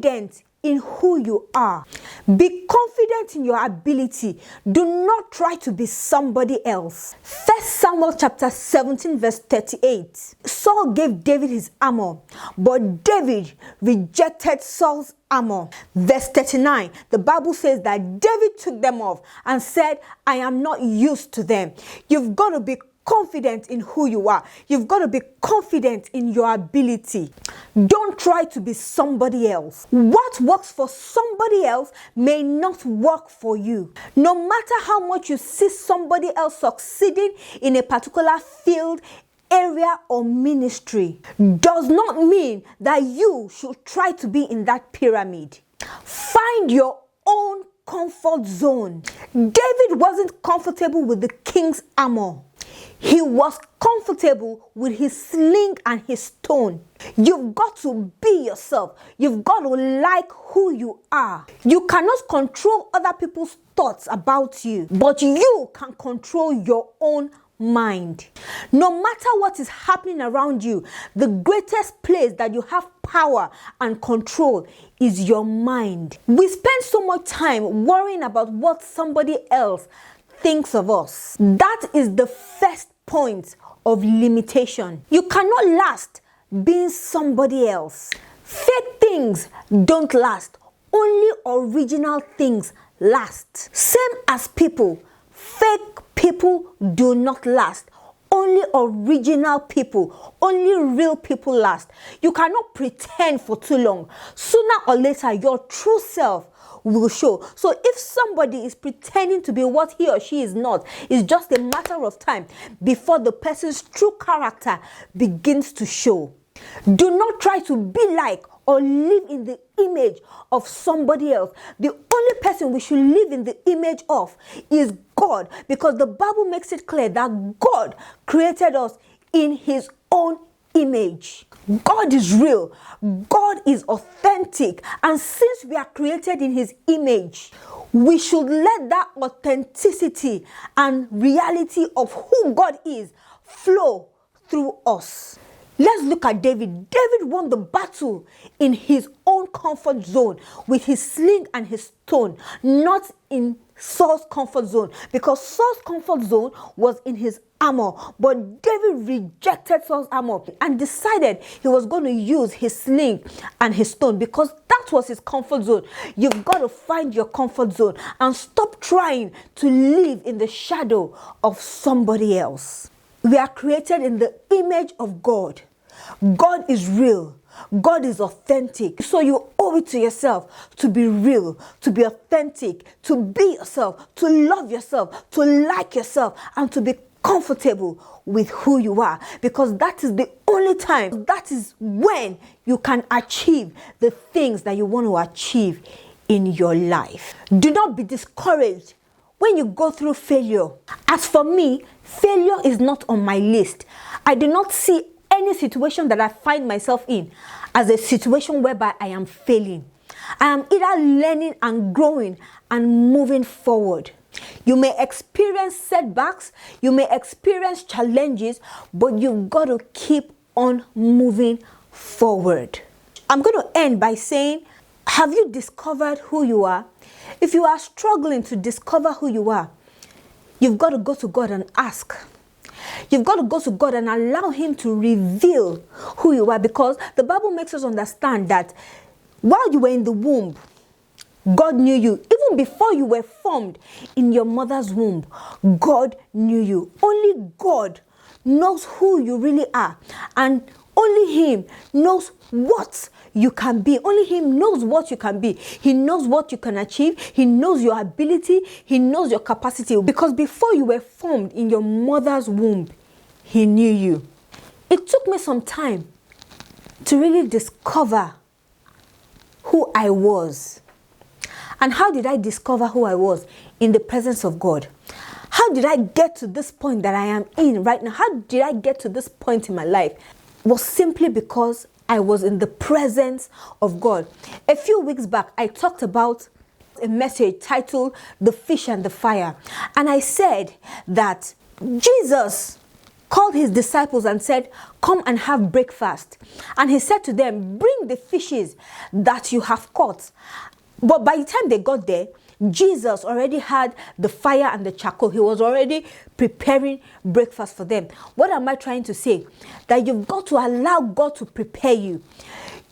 confident in who you are. Be confident in your ability. Do not try to be somebody else. 1 Samuel chapter 17 verse 38. Saul gave David his armor, but David rejected Saul's armor. Verse 39, the Bible says that David took them off and said, I am not used to them. You've got to be confident in who you are. You've got to be confident in your ability. Don't try to be somebody else. What works for somebody else may not work for you. No matter how much you see somebody else succeeding in a particular field, area, or ministry, does not mean that you should try to be in that pyramid. Find your own comfort zone. David wasn't comfortable with the king's armor. He was comfortable with his sling and his stone. You've got to be yourself. You've got to like who you are. You cannot control other people's thoughts about you, but you can control your own mind. No matter what is happening around you, the greatest place that you have power and control is your mind. We spend so much time worrying about what somebody else thinks of us. That is the first point of limitation. You cannot last being somebody else. Fake things don't last. Only original things last. Same as people. Fake people do not last. Only original people, only real people last. You cannot pretend for too long. Sooner or later, your true self will show. So if somebody is pretending to be what he or she is not, it's just a matter of time before the person's true character begins to show. Do not try to be like or live in the image of somebody else. The only person we should live in the image of is God, because the Bible makes it clear that God created us in his own image. God is real. God is authentic. And since we are created in his image, we should let that authenticity and reality of who God is flow through us. Let's look at David. David won the battle in his own comfort zone with his sling and his stone, not in Saul's comfort zone, because Saul's comfort zone was in his armor. But David rejected Saul's armor and decided he was going to use his sling and his stone because that was his comfort zone. You've got to find your comfort zone and stop trying to live in the shadow of somebody else. We are created in the image of God. God is real. God is authentic. So you owe it to yourself to be real, to be authentic, to be yourself, to love yourself, to like yourself, and to be comfortable with who you are. Because that is the only time, that is when you can achieve the things that you want to achieve in your life. Do not be discouraged when you go through failure. As for me, failure is not on my list. I do not see any situation that I find myself in as a situation whereby I am failing. I am either learning and growing and moving forward. You may experience setbacks, you may experience challenges, but you've got to keep on moving forward. I'm going to end by saying, have you discovered who you are? If you are struggling to discover who you are, you've got to go to God and ask. You've got to go to God and allow him to reveal who you are, because the Bible makes us understand that while you were in the womb, God knew you. Even before you were formed in your mother's womb, God knew you. Only God knows who you really are, and only him knows what you can be. Only him knows what you can be. He knows what you can achieve. He knows your ability. He knows your capacity. Because before you were formed in your mother's womb, he knew you. It took me some time to really discover who I was. And how did I discover who I was? In the presence of God. How did I get to this point that I am in right now? How did I get to this point in my life? It was simply because I was in the presence of God. A few weeks back, I talked about a message titled The Fish and the Fire. And I said that Jesus called his disciples and said, "Come and have breakfast." And he said to them, "Bring the fishes that you have caught." But by the time they got there, Jesus already had the fire and the charcoal. He was already preparing breakfast for them. What am I trying to say? That you've got to allow God to prepare you.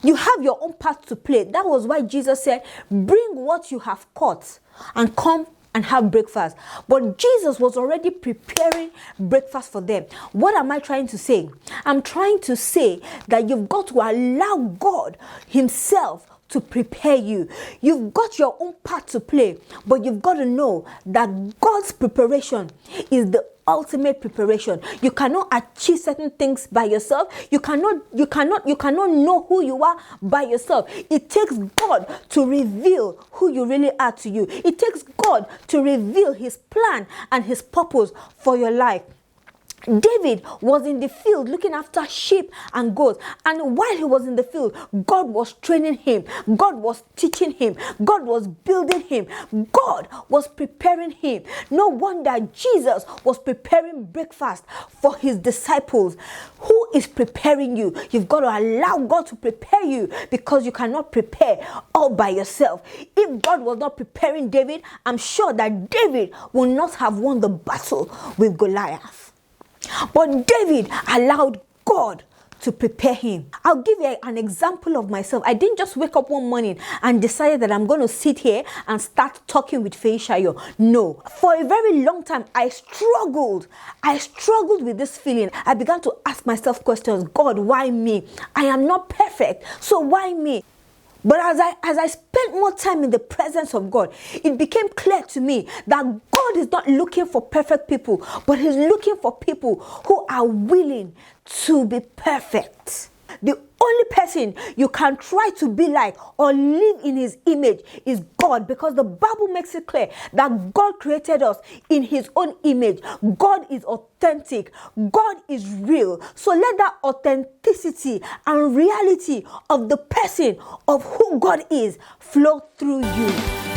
You have your own part to play. That was why Jesus said, "Bring what you have caught and come and have breakfast." But Jesus was already preparing breakfast for them. What am I trying to say? I'm trying to say that you've got to allow God himself to prepare you. You've got your own part to play, but you've got to know that God's preparation is the ultimate preparation. You cannot achieve certain things by yourself. You cannot know who you are by yourself. It takes God to reveal who you really are to you. It takes God to reveal his plan and his purpose for your life. David was in the field looking after sheep and goats, and while he was in the field, God was training him, God was teaching him, God was building him, God was preparing him. No wonder Jesus was preparing breakfast for his disciples. Who is preparing you? You've got to allow God to prepare you, because you cannot prepare all by yourself. If God was not preparing David, I'm sure that David will not have won the battle with Goliath. But David allowed God to prepare him. I'll give you an example of myself. I didn't just wake up one morning and decide that I'm going to sit here and start talking with Feyisayo. No. For a very long time, I struggled with this feeling. I began to ask myself questions. God, why me? I am not perfect, so why me? But as I spent more time in the presence of God, it became clear to me that God is not looking for perfect people, but he's looking for people who are willing to be perfect. The only person you can try to be like or live in his image is God, because the Bible makes it clear that God created us in his own image. God is authentic. God is real. So let that authenticity and reality of the person of who God is flow through you.